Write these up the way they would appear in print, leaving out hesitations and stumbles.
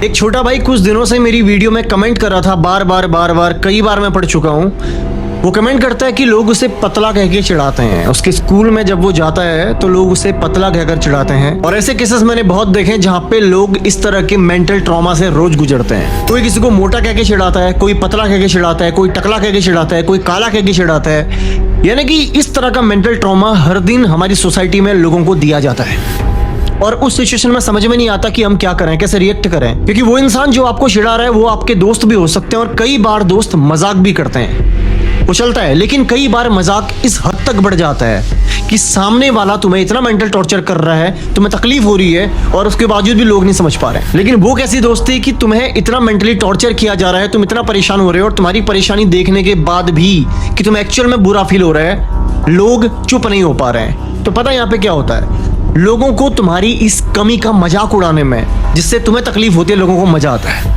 एक छोटा भाई कुछ दिनों से मेरी वीडियो में कमेंट कर रहा था, बार बार कई बार मैं पढ़ चुका हूँ। वो कमेंट करता है कि लोग उसे पतला कह के चिढ़ाते हैं। उसके स्कूल में जब वो जाता है तो लोग उसे पतला कहकर चिढ़ाते हैं। और ऐसे केसेस मैंने बहुत देखे हैं जहाँ पे लोग इस तरह के मेंटल ट्रॉमा से रोज गुजरते हैं। कोई किसी को मोटा कह के चिढ़ाता है, कोई पतला कह के चिढ़ाता है, कोई टकला कह के चिढ़ाता है, कोई काला कह के चिढ़ाता है। यानी कि इस तरह का मेंटल ट्रॉमा हर दिन हमारी सोसाइटी में लोगों को दिया जाता है। और उस सिचुएशन में समझ में नहीं आता कि हम क्या करें, कैसे रिएक्ट करें। क्योंकि वो इंसान जो आपको चिढ़ा रहा है वो आपके दोस्त भी हो सकते हैं और कई बार दोस्त मजाक भी करते हैं, वो चलता है। लेकिन कई बार मजाक इस हद तक बढ़ जाता है कि सामने वाला तुम्हें इतना मेंटल टॉर्चर कर रहा है, तुम्हें तकलीफ हो रही है और उसके बावजूद भी लोग नहीं समझ पा रहे हैं। लेकिन वो कैसी दोस्ती कि तुम्हें इतना मेंटली टॉर्चर किया जा रहा है, तुम इतना परेशान हो रहे हो और तुम्हारी परेशानी देखने के बाद भी कि तुम्हें एक्चुअल में बुरा फील हो रहा है, लोग चुप नहीं हो पा रहे हैं। तो पता है यहाँ पे क्या होता है, लोगों को तुम्हारी इस कमी का मजाक उड़ाने में, जिससे तुम्हें तकलीफ होती है, लोगों को मजा आता है।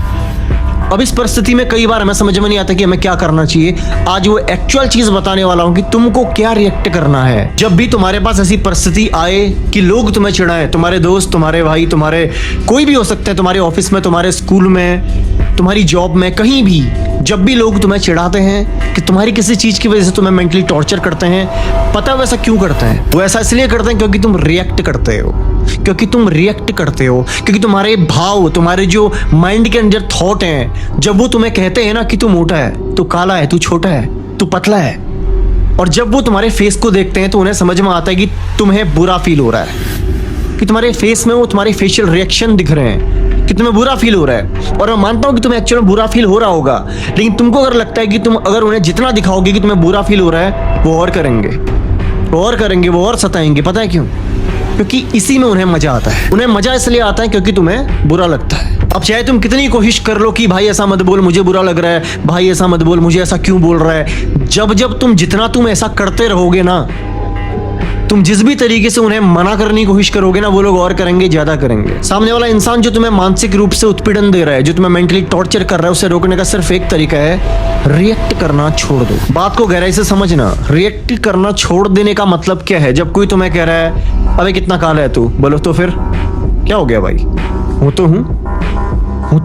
अब इस परिस्थिति में कई बार हमें समझ में नहीं आता कि हमें क्या करना चाहिए। आज वो एक्चुअल चीज बताने वाला हूं कि तुमको क्या रिएक्ट करना है जब भी तुम्हारे पास ऐसी परिस्थिति आए कि लोग तुम्हें चिढ़ाएं। तुम्हारे दोस्त, तुम्हारे भाई, तुम्हारे कोई भी हो सकते हैं, तुम्हारे ऑफिस में, तुम्हारे स्कूल में, तुम्हारी जॉब में, कहीं भी जब भी लोग तुम्हें चिढ़ाते हैं कि तुम्हारी किसी चीज की वजह से तुम्हें मेंटली टॉर्चर करते हैं, पता है वैसा क्यों करते हैं? वो ऐसा इसलिए करते हैं क्योंकि तुम रिएक्ट करते हो, क्योंकि तुम्हारे भाव, तुम्हारे जो माइंड के अंदर थॉट हैं, जब वो तुम्हें कहते हैं ना कि तू मोटा है, तू काला है, तू छोटा है, तू पतला है, और जब वो तुम्हारे फेस को देखते हैं तो उन्हें समझ में आता है कि तुम्हें बुरा फील हो रहा है, कि तुम्हारे फेस में वो तुम्हारे फेशियल रिएक्शन दिख रहे हैं कि तुम्हें बुरा फील हो रहा है। और मैं मानता हूं कि तुम्हें एक्चुअली बुरा फील हो रहा होगा, लेकिन तुमको अगर लगता है कि तुम अगर उन्हें जितना दिखाओगे कि तुम्हें बुरा फील हो रहा है, वो और करेंगे, वो और सताएंगे। पता है क्यों? क्योंकि इसी में उन्हें मजा आता है। उन्हें मजा इसलिए आता है क्योंकि तुम्हें बुरा लगता है। अब चाहे तुम कितनी कोशिश कर लो कि भाई ऐसा मत बोल, मुझे बुरा लग रहा है, भाई ऐसा मत बोल, मुझे ऐसा क्यों बोल रहा है, जब तुम जितना तुम ऐसा करते रहोगे ना, तुम जिस भी तरीके से उन्हें मना करने की कोशिश करोगे ना, वो लोग और करेंगे, ज्यादा करेंगे। सामने वाला इंसान जो तुम्हें मानसिक रूप से उत्पीड़न दे रहा है, जो तुम्हें मेंटली टॉर्चर कर रहा है, उसे रोकने का सिर्फ एक तरीका है, रिएक्ट करना छोड़ दो। बात को गहराई से समझना। रिएक्ट करना छोड़ देने का मतलब क्या है? जब कोई तुम्हें कह रहा है अबे कितना काला है तू, बोलो तो फिर क्या हो गया भाई, हूं तो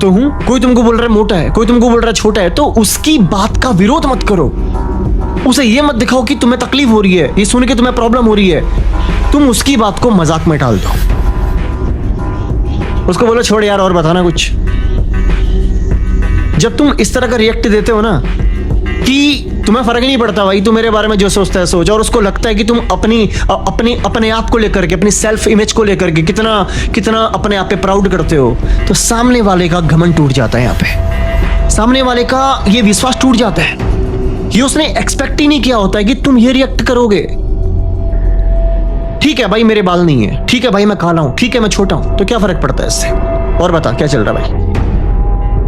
हूं। कोई तुमको बोल रहा है मोटा है, कोई तुमको बोल रहा है छोटा है, तो उसकी बात का विरोध मत करो। उसे ये मत दिखाओ कि तुम्हें तकलीफ हो रही है, ये सुन के तुम्हें प्रॉब्लम हो रही है। तुम उसकी बात को मजाक में डाल दो। उसको बोलो छोड़ यार, और बताना कुछ। जब तुम इस तरह का रिएक्ट देते हो ना कि तुम्हें फर्क नहीं पड़ता भाई, तू मेरे बारे में जो सोचता है सोच, और उसको लगता है कि तुम अपने आप को लेकर के, अपनी सेल्फ इमेज को लेकर के कितना अपने आप पे प्राउड करते हो, तो सामने वाले का घमंड टूट जाता है। यहाँ पे सामने वाले का ये विश्वास टूट जाता है। ये उसने एक्सपेक्ट ही नहीं किया होता है कि तुम ये रिएक्ट करोगे। ठीक है भाई मेरे बाल नहीं है, ठीक है भाई मैं काला हूं, ठीक है मैं छोटा हूं, तो क्या फर्क पड़ता है इससे? और बता क्या चल रहा है भाई?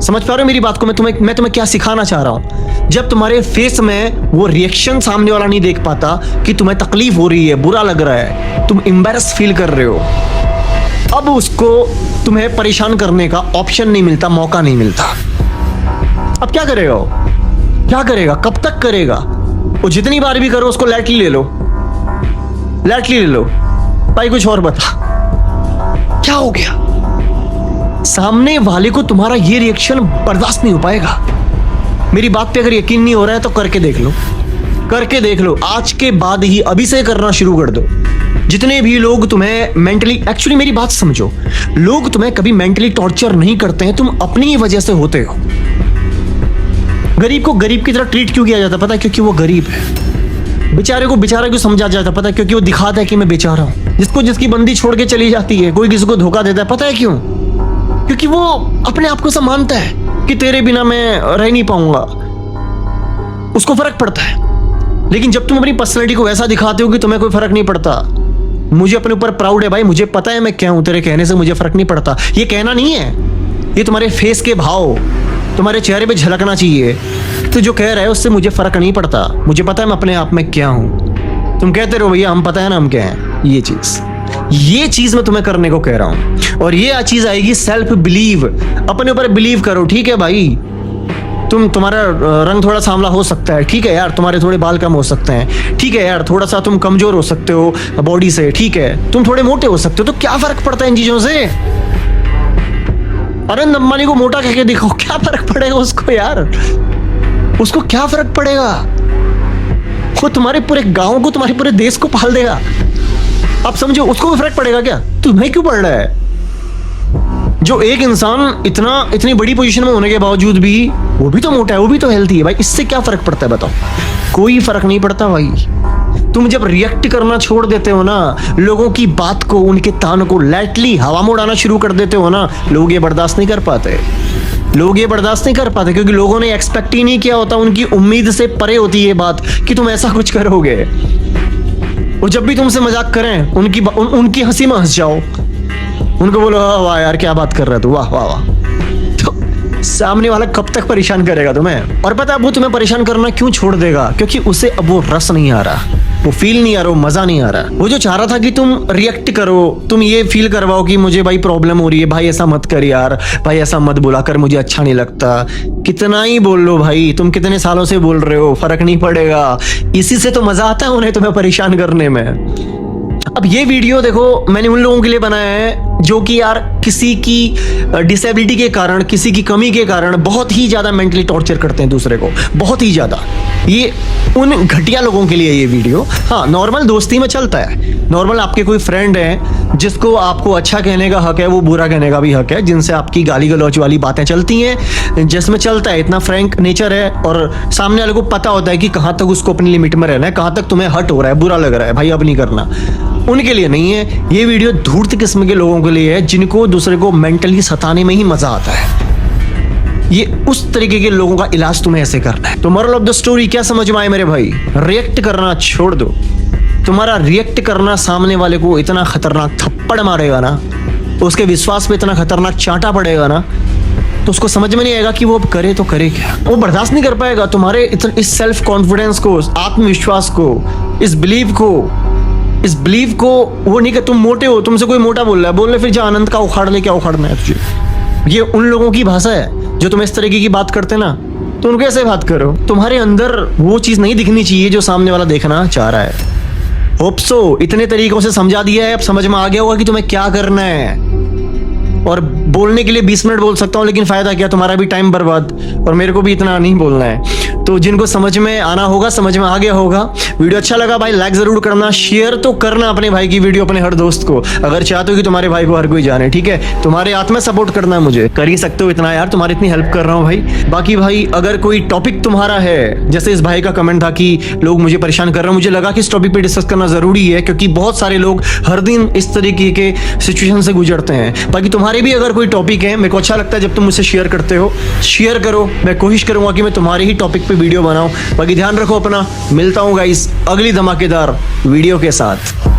समझ पा रहे हो मेरी बात को? मैं तुम्हें क्या सिखाना चाह रहा हूं। जब तुम्हारे फेस में वो रिएक्शन सामने वाला नहीं देख पाता कि तुम्हें तकलीफ हो रही है, बुरा लग रहा है, तुम एम्बैरेस फील कर रहे हो, अब उसको तुम्हें परेशान करने का ऑप्शन नहीं मिलता, मौका नहीं मिलता। अब क्या करेगा? कब तक करेगा? वो जितनी बार भी करो उसको लाइटली ले लो भाई। कुछ और बता, क्या हो गया? सामने वाले को तुम्हारा ये रिएक्शन बर्दाश्त नहीं हो पाएगा। मेरी बात पे अगर यकीन नहीं हो रहा है तो करके देख लो। आज के बाद ही, अभी से करना शुरू कर दो। जितने भी लोग तुम्हें मेंटली, एक्चुअली मेरी बात समझो, लोग तुम्हें कभी मेंटली टॉर्चर नहीं करते हैं, तुम अपनी ही वजह से होते हो। गरीब को गरीब की तरह ट्रीट क्यों किया जाता है? पता है? क्योंकि वो गरीब है। बेचारे को बेचारा क्यों समझा जाता है? पता है? क्योंकि वो दिखाता है कि मैं बेचारा हूं। जिसको जिसकी बंदी छोड़ के चली जाती है, कोई किसी को धोखा देता है, पता है क्यों? क्योंकि वो अपने आप को ऐसा मानता है कि तेरे बिना मैं रह नहीं पाऊंगा, उसको फर्क पड़ता है। लेकिन जब तुम अपनी पर्सनैलिटी को ऐसा दिखाते हो कि तुम्हें कोई फर्क नहीं पड़ता, मुझे अपने ऊपर प्राउड है भाई, मुझे पता है मैं क्या हूं, तेरे कहने से मुझे फर्क नहीं पड़ता, ये कहना नहीं है, ये तुम्हारे फेस के भाव, तुम्हारे चेहरे पे झलकना चाहिए। तो जो कह रहा है उससे मुझे फर्क नहीं पड़ता, मुझे पता है मैं अपने आप में क्या हूं। तुम कहते रहो भैया हम पता है ना हम क्या हैं। ये चीज मैं तुम्हें करने को कह रहा हूं। और ये चीज आएगी सेल्फ बिलीव। अपने ऊपर बिलीव करो। ठीक है भाई, तुम्हारा रंग थोड़ा सांवला हो सकता है, ठीक है यार, तुम्हारे थोड़े बाल कम हो सकते हैं, ठीक है यार, थोड़ा सा तुम कमजोर हो सकते हो बॉडी से, ठीक है, तुम थोड़े मोटे हो सकते हो, तो क्या फर्क पड़ता है इन चीजों से? अरविंद अंबानी को मोटा करके दिखाओ, क्या फर्क पड़ेगा उसको यार, उसको क्या फर्क पड़ेगा? वो तुम्हारे पूरे गांव को, तुम्हारे पूरे देश को पाल देगा। आप समझो, उसको भी फर्क पड़ेगा क्या? तुम्हें क्यों पड़ रहा है? जो एक इंसान इतनी बड़ी पोजीशन में होने के बावजूद भी, वो भी तो मोटा है, वो भी तो हेल्थी है भाई, इससे क्या फर्क पड़ता है बताओ? कोई फर्क नहीं पड़ता भाई। तुम जब रिएक्ट करना छोड़ देते हो ना, लोगों की बात को, उनके तान को लाइटली हवा में उड़ाना शुरू कर देते हो ना, लोग ये बर्दाश्त नहीं कर पाते। लोग ये बर्दाश्त नहीं कर पाते क्योंकि लोगों ने एक्सपेक्ट ही नहीं किया होता, उनकी उम्मीद से परे होती है बात कि तुम ऐसा कुछ करोगे। वो जब भी तुमसे मजाक करें, उनकी हंसी में हंस जाओ, उनको बोलो वाह यार क्या बात कर रहा है तू, वाह वाह वाह। तो सामने वाला कब तक परेशान करेगा तुम्हें? और पता है वो तुम्हें परेशान करना क्यों छोड़ देगा? क्योंकि उसे अब वो रस नहीं आ रहा, वो फील नहीं आ रहा, वो मजा नहीं आ रहा। वो जो चाह रहा था कि तुम रिएक्ट करो, तुम ये फील करवाओ कि मुझे भाई प्रॉब्लम हो रही है, भाई ऐसा मत कर यार, भाई ऐसा मत बोला कर, मुझे अच्छा नहीं लगता। कितना ही बोल लो भाई, तुम कितने सालों से बोल रहे हो, फर्क नहीं पड़ेगा। इसी से तो मजा आता है उन्हें तुम्हें परेशान करने में। अब ये वीडियो देखो, मैंने उन लोगों के लिए बनाया है जो कि यार किसी की डिसेबिलिटी के कारण, किसी की कमी के कारण बहुत ही ज्यादा मेंटली टॉर्चर करते हैं दूसरे को, बहुत ही ज्यादा। ये उन घटिया लोगों के लिए ये वीडियो। हाँ, नॉर्मल दोस्ती में चलता है, नॉर्मल आपके कोई फ्रेंड है जिसको आपको अच्छा कहने का हक है, वो बुरा कहने का भी हक है, जिनसे आपकी गाली गलौच वाली बातें चलती हैं, जिसमें चलता है, इतना फ्रैंक नेचर है और सामने वाले को पता होता है कि कहाँ तक उसको अपनी लिमिट में रहना है, कहाँ तक तुम्हें हर्ट हो रहा है, बुरा लग रहा है, भाई अब नहीं करना। उनके लिए नहीं है ये वीडियो, धूर्त किस्म के लोगों के लिए है जिनको दूसरे को मेंटली सताने में ही मजा आता है। ये उस तरीके के लोगों का इलाज तुम्हें ऐसे करना है। तो मोरल ऑफ द स्टोरी क्या समझ में आए मेरे भाई? रिएक्ट करना छोड़ दो। तुम्हारा रिएक्ट करना सामने वाले को इतना खतरनाक थप्पड़ मारेगा ना, उसके विश्वास पे इतना खतरनाक चांटा पड़ेगा ना, तो उसको समझ में नहीं आएगा कि वो अब करे तो करे क्या। वो बर्दाश्त नहीं कर पाएगा तुम्हारे इस सेल्फ कॉन्फिडेंस को, आत्मविश्वास को, इस बिलीव को। वो नहीं कि तुम मोटे हो, तुमसे कोई मोटा बोल रहा है, बोल रहे फिर जा आनंद का उखाड़ ले, क्या उखाड़ना है तुझे। ये उन लोगों की भाषा है जो तुम इस तरीके की बात करते ना, तो उनको ऐसे बात करो। तुम्हारे अंदर वो चीज नहीं दिखनी चाहिए जो सामने वाला देखना चाह रहा है। होप सो इतने तरीकों से समझा दिया है, अब समझ में आ गया होगा कि तुम्हें क्या करना है। और बोलने के लिए 20 मिनट बोल सकता हूँ, लेकिन फायदा क्या, तुम्हारा भी टाइम बर्बाद और मेरे को भी इतना नहीं बोलना है। तो जिनको समझ में आना होगा, समझ में आ गया होगा। वीडियो अच्छा लगा भाई लाइक जरूर करना, शेयर तो करना अपने भाई की वीडियो अपने हर दोस्त को, अगर चाहते हो कि तुम्हारे भाई को हर कोई जाने, ठीक है। तुम्हारे हाथ में सपोर्ट करना है, मुझे कर ही सकते हो इतना यार, तुम्हारी इतनी हेल्प कर रहा हूँ भाई। बाकी भाई अगर कोई टॉपिक तुम्हारा है, जैसे इस भाई का कमेंट था कि लोग मुझे परेशान कर रहे हैं, मुझे लगा कि इस टॉपिक पे डिस्कस करना जरूरी है क्योंकि बहुत सारे लोग हर दिन इस तरीके के सिचुएशन से गुजरते हैं। बाकी तुम्हारे भी अगर कोई टॉपिक है, मेरे को अच्छा लगता है जब तुम मुझसे शेयर करते हो, शेयर करो। मैं कोशिश करूंगा कि मैं तुम्हारे ही टॉपिक पे वीडियो बनाऊं। बाकी ध्यान रखो अपना, मिलता हूं गाइस अगली धमाकेदार वीडियो के साथ।